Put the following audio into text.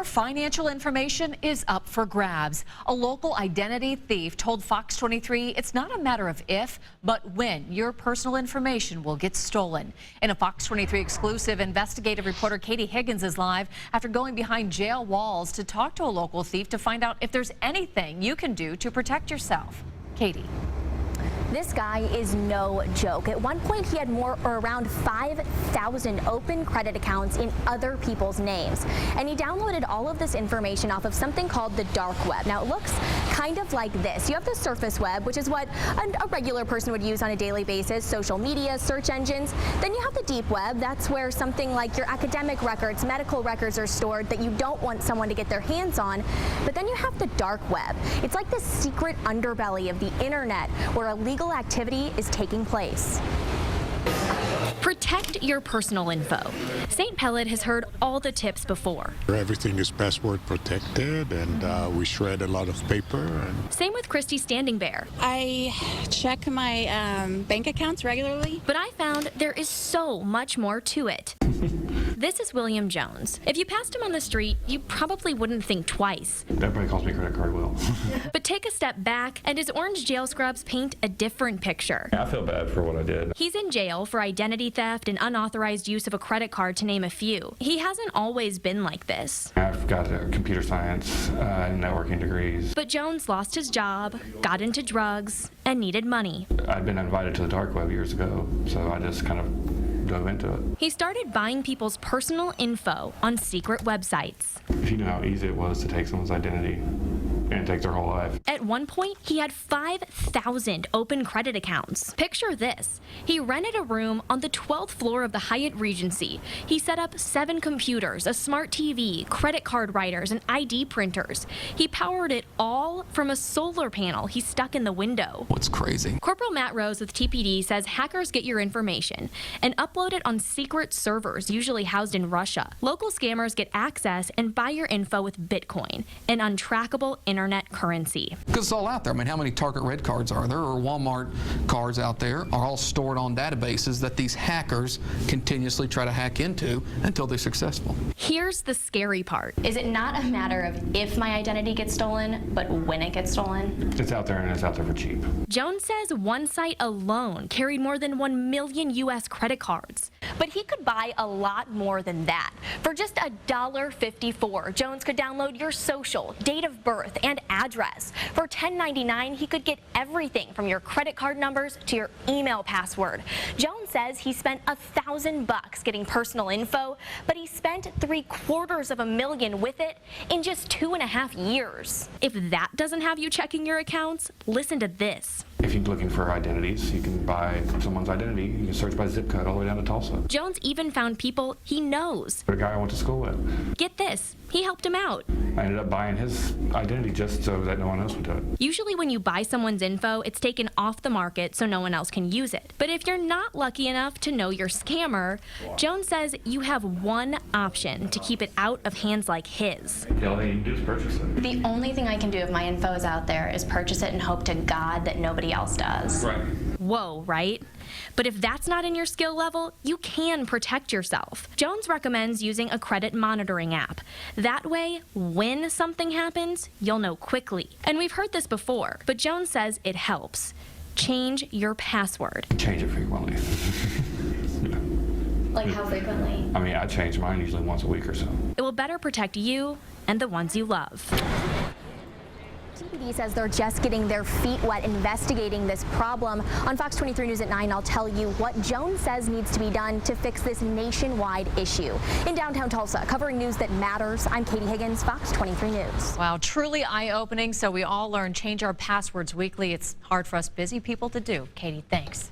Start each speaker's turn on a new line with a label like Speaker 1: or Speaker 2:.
Speaker 1: Your financial information is up for grabs. A local identity thief told FOX23 it's not a matter of if, but when your personal information will get stolen. In a FOX23 exclusive, investigative reporter Katie Higgins is live after going behind jail walls to talk to a local thief to find out if there's anything you can do to protect yourself. Katie.
Speaker 2: This guy is no joke. At one point, he had around 5,000 open credit accounts in other people's names. And he downloaded all of this information off of something called the dark web. Now, it looks kind of like this. You have the surface web, which is what a regular person would use on a daily basis, social media, search engines. Then you have the deep web. That's where something like your academic records, medical records are stored that you don't want someone to get their hands on. But then you have the dark web. It's like the secret underbelly of the internet where illegal activity is taking place.
Speaker 3: Protect your personal info. St. Pellet has heard all the tips before.
Speaker 4: Everything is password protected, and we shred a lot of paper.
Speaker 3: Same with Christy Standing Bear.
Speaker 5: I check my bank accounts regularly.
Speaker 3: But I found there is so much more to it. This is William Jones. If you passed him on the street, you probably wouldn't think twice.
Speaker 6: Everybody calls me credit card Will.
Speaker 3: But take a step back, and his orange jail scrubs paint a different picture.
Speaker 6: I feel bad for what I did.
Speaker 3: He's in jail for identity theft and unauthorized use of a credit card, to name a few. He hasn't always been like this.
Speaker 6: I've got computer science and networking degrees.
Speaker 3: But Jones lost his job, got into drugs, and needed money.
Speaker 6: I'd been invited to the dark web years ago, so I just kind of dove into it.
Speaker 3: He started buying people's personal info on secret websites.
Speaker 6: If you know how easy it was to take someone's identity and take their whole life.
Speaker 3: At one point, he had 5,000 open credit accounts. Picture this. He rented a room on the 12th floor of the Hyatt Regency. He set up 7 computers, a smart TV, credit card writers, and ID printers. He powered it all from a solar panel he stuck in the window.
Speaker 7: What's crazy?
Speaker 3: Corporal Matt Rose with TPD says hackers get your information and upload it on secret servers, usually housed in Russia. Local scammers get access and buy your info with Bitcoin, an untrackable internet currency.
Speaker 7: Because it's all out there. I mean, how many Target Red cards are there, or Walmart cards out there, are all stored on databases that these hackers continuously try to hack into until they're successful.
Speaker 3: Here's the scary part.
Speaker 2: Is it not a matter of if my identity gets stolen, but when it gets stolen?
Speaker 6: It's out there, and it's out there for cheap.
Speaker 3: Jones says one site alone carried more than 1 million U.S. credit cards.
Speaker 2: But he could buy a lot more than that. For just $1.54, Jones could download your social, date of birth, and address. For $10.99, he could get everything from your credit card numbers to your email password. Jones says he spent $1,000 getting personal info, but he spent $750,000 with it in just 2.5 years.
Speaker 3: If that doesn't have you checking your accounts, listen to this.
Speaker 6: If you're looking for identities, you can buy someone's identity. You can search by zip code all the way down to Tulsa.
Speaker 3: Jones even found people he knows.
Speaker 6: The guy I went to school with.
Speaker 3: Get this, he helped him out.
Speaker 6: I ended up buying his identity just so that no one else would do it.
Speaker 3: Usually when you buy someone's info, it's taken off the market so no one else can use it. But if you're not lucky enough to know your scammer, Jones says you have one option to keep it out of hands like his.
Speaker 6: The only thing you can do is purchase it.
Speaker 2: The only thing I can do if my info is out there is purchase it and hope to God that nobody else does.
Speaker 6: Right.
Speaker 3: Whoa, right? But if that's not in your skill level, you can protect yourself. Jones recommends using a credit monitoring app. That way, when something happens, you'll know quickly. And we've heard this before, but Jones says it helps. Change your password.
Speaker 6: Change it frequently.
Speaker 2: Like how frequently?
Speaker 6: I mean, I change mine usually once a week or so.
Speaker 3: It will better protect you and the ones you love.
Speaker 2: TPD says they're just getting their feet wet investigating this problem. On Fox 23 News at 9, I'll tell you what Jones says needs to be done to fix this nationwide issue. In downtown Tulsa, covering news that matters, I'm Katie Higgins, Fox 23 News.
Speaker 1: Wow, truly eye-opening. So we all learn change our passwords weekly. It's hard for us busy people to do. Katie, thanks.